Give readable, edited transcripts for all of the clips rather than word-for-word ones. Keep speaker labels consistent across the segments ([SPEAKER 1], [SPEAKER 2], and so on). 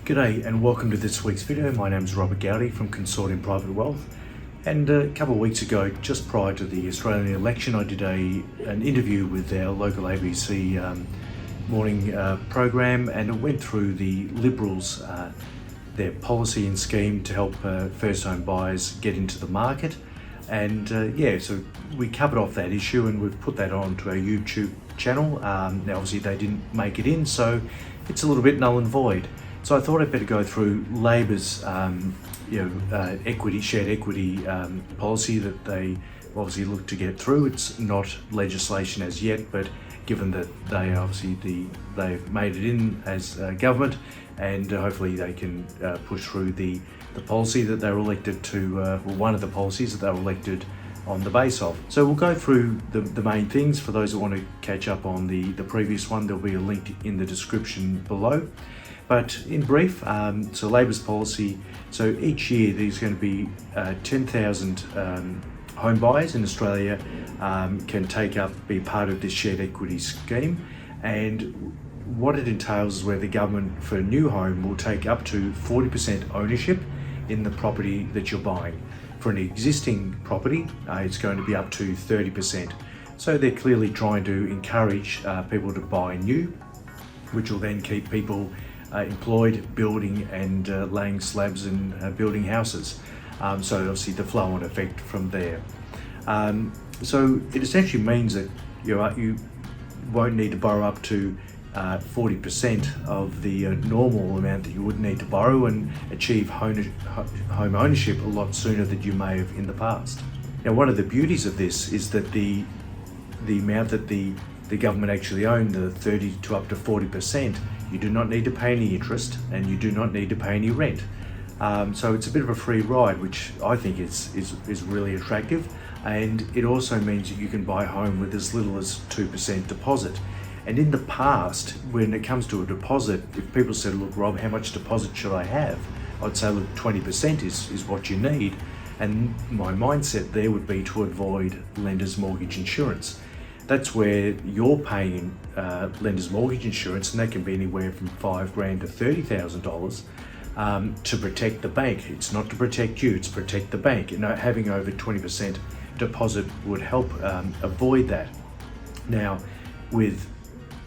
[SPEAKER 1] G'day and welcome to this week's video. My name is Robert Gowdy from Consortium Private Wealth, and a couple of weeks ago, just prior to the Australian election, I did an interview with our local ABC morning program, and it went through the Liberals, their policy and scheme to help first home buyers get into the market. And so we covered off that issue and we've put that onto our YouTube channel. Now obviously they didn't make it in, so it's a little bit null and void. So I thought I'd better go through Labor's shared equity policy that they obviously look to get through. It's not legislation as yet, but given that they've made it in as government, and hopefully they can push through the policy that they were elected to, one of the policies that they were elected on the base of. So we'll go through the main things. For those that want to catch up on the previous one, there'll be a link in the description below. But in brief, so Labor's policy, so each year there's going to be 10,000 home buyers in Australia can be part of this shared equity scheme. And what it entails is where the government for a new home will take up to 40% ownership in the property that you're buying. For an existing property, it's going to be up to 30%. So they're clearly trying to encourage people to buy new, which will then keep people employed building and laying slabs and building houses. So obviously the flow-on effect from there. So it essentially means that you won't need to borrow up to 40% of the normal amount that you would need to borrow and achieve home ownership a lot sooner than you may have in the past. Now, one of the beauties of this is that the amount that the government actually own, the 30 to up to 40%, you do not need to pay any interest and you do not need to pay any rent. So it's a bit of a free ride, which I think is really attractive. And it also means that you can buy a home with as little as 2% deposit. And in the past, when it comes to a deposit, if people said, look, Rob, how much deposit should I have? I'd say, look, 20% is what you need. And my mindset there would be to avoid lender's mortgage insurance. That's where you're paying lender's mortgage insurance, and that can be anywhere from $5,000 to $30,000 to protect the bank. It's not to protect you, it's protect the bank. Having over 20% deposit would help avoid that. Now, with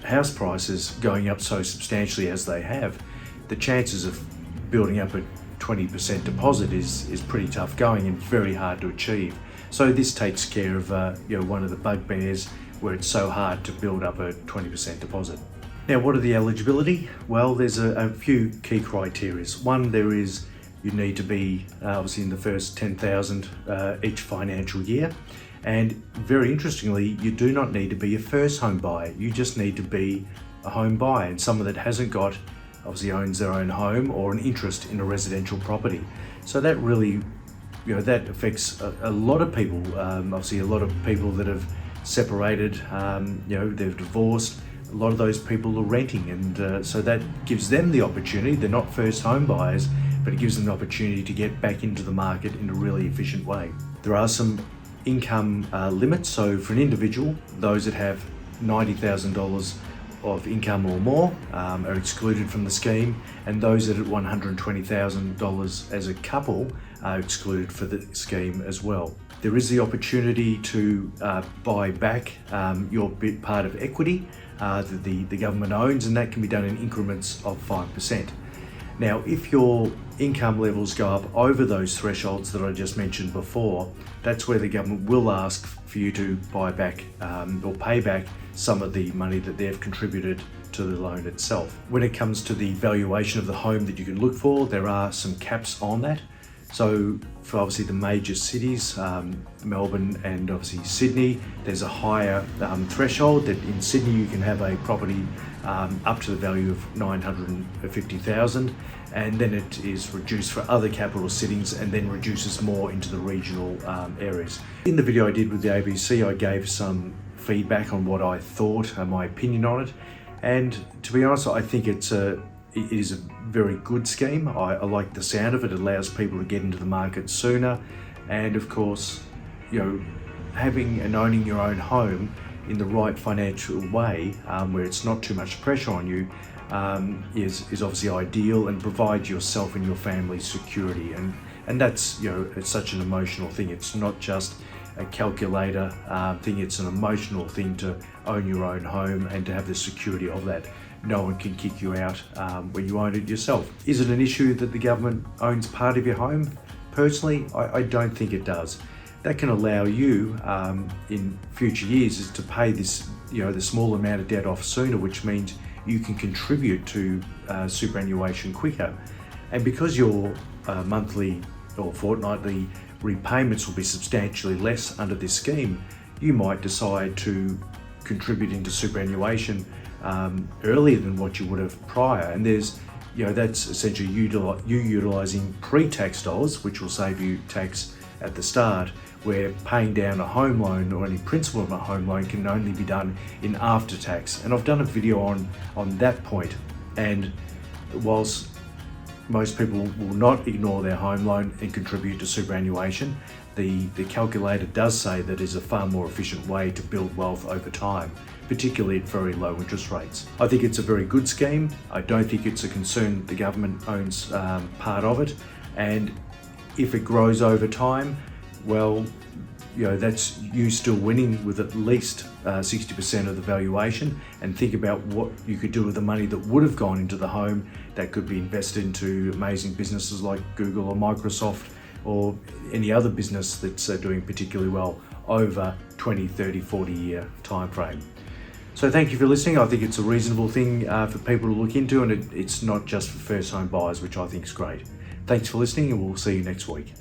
[SPEAKER 1] house prices going up so substantially as they have, the chances of building up a 20% deposit is pretty tough going and very hard to achieve. So this takes care of one of the bugbears where it's so hard to build up a 20% deposit. Now, what are the eligibility? Well, there's a few key criteria. One, you need to be obviously in the first 10,000 each financial year. And very interestingly, you do not need to be a first home buyer. You just need to be a home buyer and someone that hasn't obviously owns their own home or an interest in a residential property. So that really, that affects a lot of people. Obviously a lot of people that have separated, they've divorced. A lot of those people are renting, and so that gives them the opportunity. They're not first home buyers, but it gives them the opportunity to get back into the market in a really efficient way. There are some income limits. So for an individual, those that have $90,000 of income or more are excluded from the scheme, and those that at $120,000 as a couple are excluded for the scheme as well. There is the opportunity to buy back your part of equity that the government owns, and that can be done in increments of 5%. Now, if your income levels go up over those thresholds that I just mentioned before, that's where the government will ask for you to buy back or pay back some of the money that they've contributed to the loan itself. When it comes to the valuation of the home that you can look for, there are some caps on that. So for obviously the major cities, Melbourne and obviously Sydney, there's a higher threshold that in Sydney you can have a property up to the value of $950,000, and then it is reduced for other capital cities and then reduces more into the regional areas. In the video I did with the ABC, I gave some feedback on what I thought, my opinion on it, and to be honest, I think it is a very good scheme. I like the sound of it. It allows people to get into the market sooner, and of course, having and owning your own home in the right financial way, where it's not too much pressure on you, is obviously ideal and provides yourself and your family security. And that's, it's such an emotional thing. It's not just a calculator thing, it's an emotional thing to own your own home and to have the security of that. No one can kick you out when you own it yourself. Is it an issue that the government owns part of your home? Personally, I don't think it does. That can allow you in future years is to pay this, the small amount of debt off sooner, which means you can contribute to superannuation quicker. And because your monthly or fortnightly repayments will be substantially less under this scheme, you might decide to contribute into superannuation earlier than what you would have prior. And there's, that's essentially you utilising pre-tax dollars, which will save you tax at the start, where paying down a home loan or any principal of a home loan can only be done in after tax. And I've done a video on that point. And whilst most people will not ignore their home loan and contribute to superannuation, the calculator does say that is a far more efficient way to build wealth over time, particularly at very low interest rates. I think it's a very good scheme. I don't think it's a concern the government owns part of it. And if it grows over time, well, that's you still winning with at least 60% of the valuation. And think about what you could do with the money that would have gone into the home that could be invested into amazing businesses like Google or Microsoft or any other business that's doing particularly well over 20, 30, 40 year time frame. So thank you for listening. I think it's a reasonable thing for people to look into, and it's not just for first home buyers, which I think is great. Thanks for listening, and we'll see you next week.